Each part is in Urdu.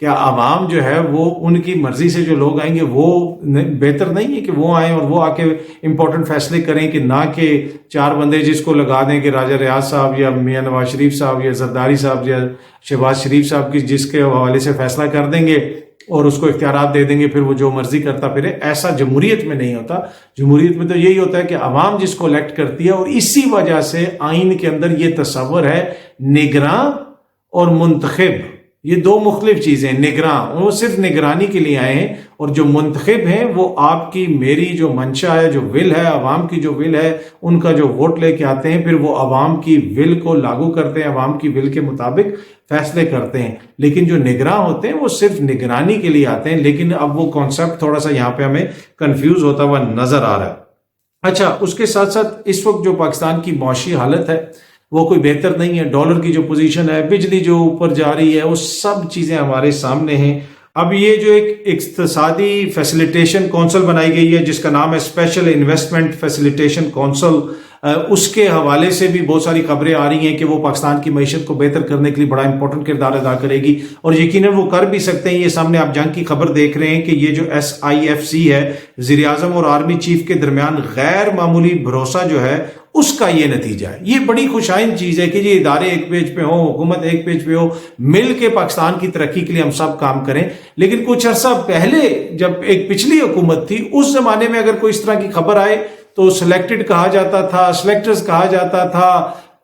کیا عوام جو ہے وہ ان کی مرضی سے جو لوگ آئیں گے وہ بہتر نہیں ہے کہ وہ آئیں اور وہ آ کے امپورٹنٹ فیصلے کریں، کہ نہ کہ 4 بندے جس کو لگا دیں کہ راجہ ریاض صاحب یا میاں نواز شریف صاحب یا زرداری صاحب یا شہباز شریف صاحب کی جس کے حوالے سے فیصلہ کر دیں گے اور اس کو اختیارات دے دیں گے، پھر وہ جو مرضی کرتا پھرے. ایسا جمہوریت میں نہیں ہوتا. جمہوریت میں تو یہی ہوتا ہے کہ عوام جس کو الیکٹ کرتی ہے، اور اسی وجہ سے آئین کے اندر یہ تصور ہے نگراں اور منتخب، یہ 2 مختلف چیزیں. نگراں وہ صرف نگرانی کے لیے آئے ہیں، اور جو منتخب ہیں وہ آپ کی میری جو منشا ہے، جو ول ہے، عوام کی جو ول ہے، ان کا جو ووٹ لے کے آتے ہیں، پھر وہ عوام کی ول کو لاگو کرتے ہیں، عوام کی ول کے مطابق فیصلے کرتے ہیں. لیکن جو نگراں ہوتے ہیں وہ صرف نگرانی کے لیے آتے ہیں. لیکن اب وہ کانسیپٹ تھوڑا سا یہاں پہ ہمیں کنفیوز ہوتا ہوا نظر آ رہا ہے. اچھا، اس کے ساتھ ساتھ اس وقت جو پاکستان کی معاشی حالت ہے وہ کوئی بہتر نہیں ہے. ڈالر کی جو پوزیشن ہے، بجلی جو اوپر جا رہی ہے، وہ سب چیزیں ہمارے سامنے ہیں. اب یہ جو ایک اقتصادی فیسیلیٹیشن کونسل بنائی گئی ہے جس کا نام ہے اسپیشل انویسٹمنٹ فیسیلیٹیشن کونسل، اس کے حوالے سے بھی بہت ساری خبریں آ رہی ہیں کہ وہ پاکستان کی معیشت کو بہتر کرنے کے لیے بڑا امپورٹنٹ کردار ادا کرے گی، اور یقیناً وہ کر بھی سکتے ہیں. یہ سامنے آپ جنگ کی خبر دیکھ رہے ہیں کہ یہ جو SIFC ہے، وزیر اعظم اور آرمی چیف کے درمیان غیر معمولی بھروسہ جو ہے اس کا یہ نتیجہ ہے. یہ بڑی خوشائن چیز ہے کہ یہ ادارے ایک پیج پہ ہوں، حکومت ایک پیج پہ ہو، مل کے پاکستان کی ترقی کے لیے ہم سب کام کریں. لیکن کچھ عرصہ پہلے جب ایک پچھلی حکومت تھی، اس زمانے میں اگر کوئی اس طرح کی خبر آئے تو سلیکٹڈ کہا جاتا تھا، سلیکٹرز کہا جاتا تھا،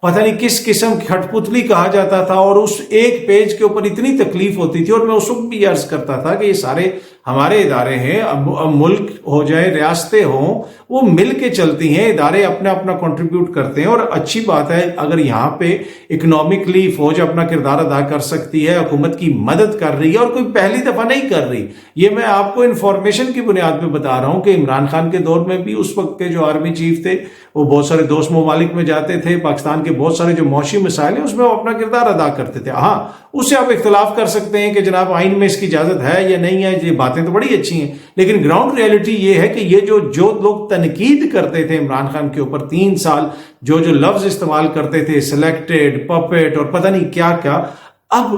پتہ نہیں کس قسم کی کھٹ پتلی کہا جاتا تھا، اور اس ایک پیج کے اوپر اتنی تکلیف ہوتی تھی. اور میں اس وقت بھی عرض کرتا تھا کہ یہ سارے ہمارے ادارے ہیں، اب ملک ہو جائے، ریاستیں ہوں، وہ مل کے چلتی ہیں، ادارے اپنا اپنا کنٹریبیوٹ کرتے ہیں. اور اچھی بات ہے اگر یہاں پہ اکنامکلی فوج اپنا کردار ادا کر سکتی ہے، حکومت کی مدد کر رہی ہے، اور کوئی پہلی دفعہ نہیں کر رہی. یہ میں آپ کو انفارمیشن کی بنیاد پہ بتا رہا ہوں کہ عمران خان کے دور میں بھی اس وقت کے جو آرمی چیف تھے وہ بہت سارے دوست ممالک میں جاتے تھے، پاکستان کے بہت سارے جو معاشی مسائل ہیں اس میں وہ اپنا کردار ادا کرتے تھے. ہاں، اس سے آپ اختلاف کر سکتے ہیں کہ جناب آئین میں اس کی اجازت ہے یا نہیں ہے، یہ باتیں تو بڑی اچھی ہیں، لیکن گراؤنڈ ریئلٹی یہ ہے کہ یہ جو لوگ تنقید کرتے تھے عمران خان کے اوپر 3 سال، جو لفظ استعمال کرتے تھے سلیکٹڈ، پپیٹ اور پتہ نہیں کیا کیا، اب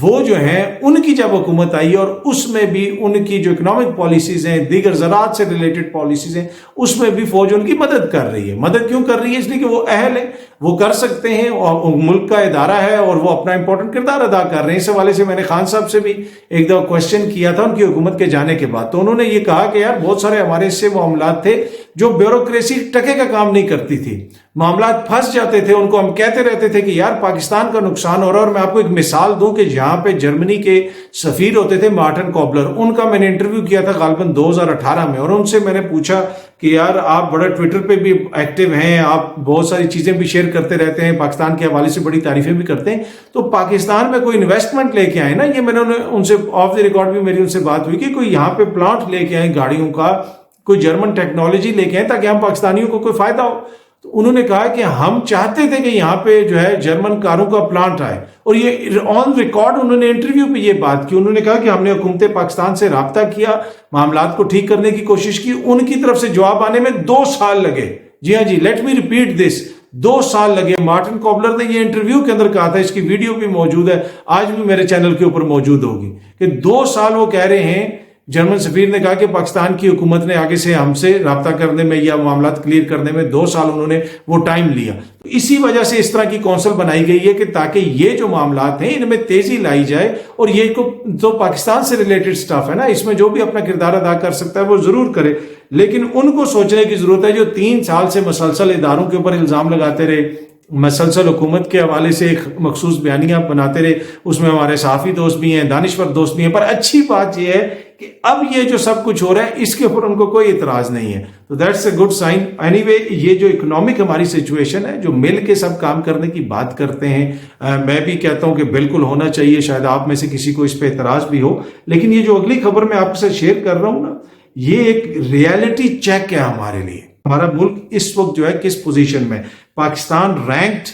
وہ جو ہیں ان کی جب حکومت آئی اور اس میں بھی ان کی جو اکنامک پالیسیز ہیں، دیگر زراعت سے ریلیٹڈ پالیسیز ہیں، اس میں بھی فوج ان کی مدد کر رہی ہے. مدد کیوں کر رہی ہے؟ اس لیے کہ وہ اہل ہیں، وہ کر سکتے ہیں، اور ملک کا ادارہ ہے اور وہ اپنا امپورٹنٹ کردار ادا کر رہے ہیں. اس حوالے سے میں نے خان صاحب سے بھی ایک دفعہ کوشچن کیا تھا ان کی حکومت کے جانے کے بعد، تو انہوں نے یہ کہا کہ یار بہت سارے ہمارے اس سے معاملات تھے جو بیوروکریسی ٹکے کا کام نہیں کرتی تھی، معاملات پھنس جاتے تھے. ان کو ہم کہتے رہتے تھے کہ یار پاکستان کا نقصان ہو رہا ہے. اور میں آپ کو ایک مثال دوں کہ جہاں پہ جرمنی کے سفیر ہوتے تھے مارٹن کوبلر، ان کا میں نے انٹرویو کیا تھا غالباً 2018 میں، اور ان سے میں نے پوچھا کہ یار آپ بڑا ٹویٹر پہ بھی ایکٹیو ہیں، آپ بہت ساری چیزیں بھی شیئر کرتے رہتے ہیں، پاکستان کے حوالے سے بڑی تعریفیں بھی کرتے ہیں، تو پاکستان میں کوئی انویسٹمنٹ لے کے آئے نا، یہ میں نے ان سے آف دی ریکارڈ بھی میری ان سے بات ہوئی کہ کوئی یہاں پہ پلانٹ لے کے آئے گاڑیوں کا، کوئی جرمن ٹیکنالوجی لے کے آئے تاکہ ہم پاکستانیوں کو کوئی فائدہ ہو. تو انہوں نے کہا کہ ہم چاہتے تھے کہ یہاں پہ جو ہے جرمن کاروں کا پلانٹ آئے، اور یہ آن ریکارڈ انہوں نے انٹرویو پہ یہ بات کی. انہوں نے کہا کہ ہم نے حکومت پاکستان سے رابطہ کیا، معاملات کو ٹھیک کرنے کی کوشش کی، ان کی طرف سے جواب آنے میں 2 سال لگے. جی ہاں جی، لیٹ می ریپیٹ دس، 2 سال لگے. مارٹن کوبلر نے یہ انٹرویو کے اندر کہا تھا، اس کی ویڈیو بھی موجود ہے، آج بھی میرے چینل کے اوپر موجود ہوگی، کہ 2 سال وہ کہہ رہے ہیں. جرمن سفیر نے کہا کہ پاکستان کی حکومت نے آگے سے ہم سے رابطہ کرنے میں یا معاملات کلیئر کرنے میں 2 سال انہوں نے وہ ٹائم لیا. اسی وجہ سے اس طرح کی کونسل بنائی گئی ہے کہ تاکہ یہ جو معاملات ہیں ان میں تیزی لائی جائے. اور یہ تو پاکستان سے ریلیٹڈ سٹاف ہے نا، اس میں جو بھی اپنا کردار ادا کر سکتا ہے وہ ضرور کرے، لیکن ان کو سوچنے کی ضرورت ہے جو 3 سال سے مسلسل اداروں کے اوپر الزام لگاتے رہے، مسلسل حکومت کے حوالے سے ایک مخصوص بیانیاں بناتے رہے. اس میں ہمارے صحافی دوست بھی ہیں، دانشور دوست بھی ہیں، پر اچھی بات یہ ہے کہ اب یہ جو سب کچھ ہو رہا ہے اس کے اوپر ان کو کوئی اعتراض نہیں ہے. تو that's a good sign. Anyway, یہ جو اکنامک ہماری سچویشن ہے، جو مل کے سب کام کرنے کی بات کرتے ہیں، میں بھی کہتا ہوں کہ بالکل ہونا چاہیے. شاید آپ میں سے کسی کو اس پہ اعتراض بھی ہو، لیکن یہ جو اگلی خبر میں آپ کے ساتھ شیئر کر رہا ہوں نا، یہ ایک ریئلٹی چیک ہے ہمارے لیے. ہمارا ملک اس وقت جو ہے کس پوزیشن میں، پاکستان رینکڈ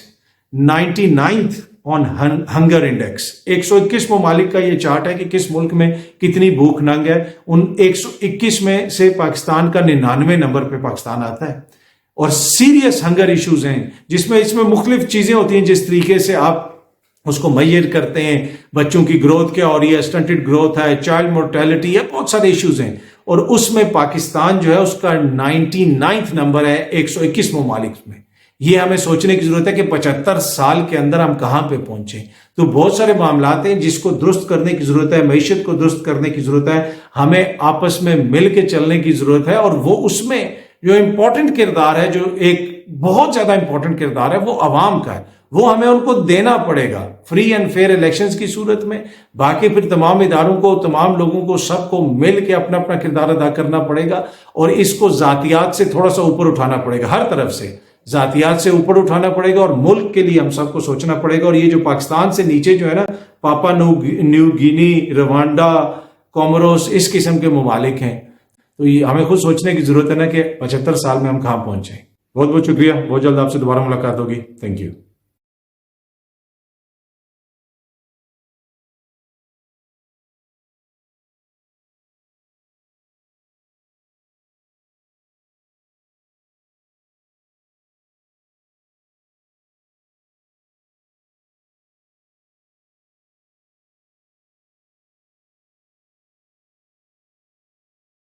99th آن ہنگر انڈیکس. 121 ممالک کا یہ چارٹ ہے کہ کس ملک میں کتنی بھوک ننگ ہے. ان 121 میں سے پاکستان کا 99 نمبر پہ پاکستان آتا ہے. اور سیریس ہنگر ایشوز ہیں اس میں مختلف چیزیں ہوتی ہیں جس طریقے سے آپ اس کو میئر کرتے ہیں، بچوں کی گروتھ کیا ہو رہی ہے، اسٹنٹڈ گروتھ ہے، چائلڈ مورٹیلٹی ہے، بہت سارے ایشوز ہیں، اور اس میں پاکستان جو ہے اس کا 99 نمبر ہے 121 ممالک میں۔ یہ ہمیں سوچنے کی ضرورت ہے کہ 75 سال کے اندر ہم کہاں پہ پہنچے۔ تو بہت سارے معاملات ہیں جس کو درست کرنے کی ضرورت ہے، معیشت کو درست کرنے کی ضرورت ہے، ہمیں آپس میں مل کے چلنے کی ضرورت ہے، اور وہ اس میں جو امپورٹنٹ کردار ہے، جو ایک بہت زیادہ امپورٹنٹ کردار ہے، وہ عوام کا ہے، وہ ہمیں ان کو دینا پڑے گا فری اینڈ فیئر الیکشنز کی صورت میں۔ باقی پھر تمام اداروں کو، تمام لوگوں کو، سب کو مل کے اپنا اپنا کردار ادا کرنا پڑے گا، اور اس کو ذاتیات سے تھوڑا سا اوپر اٹھانا پڑے گا، ہر طرف سے ذاتیات سے اوپر اٹھانا پڑے گا، اور ملک کے لیے ہم سب کو سوچنا پڑے گا۔ اور یہ جو پاکستان سے نیچے جو ہے نا، پاپا نیو گینی، روانڈا، کوموروس، اس قسم کے ممالک ہیں، تو یہ ہمیں خود سوچنے کی ضرورت ہے نا کہ 75 سال میں ہم کہاں پہنچے۔ بہت بہت شکریہ، بہت جلد آپ سے دوبارہ ملاقات ہوگی۔ Thank you.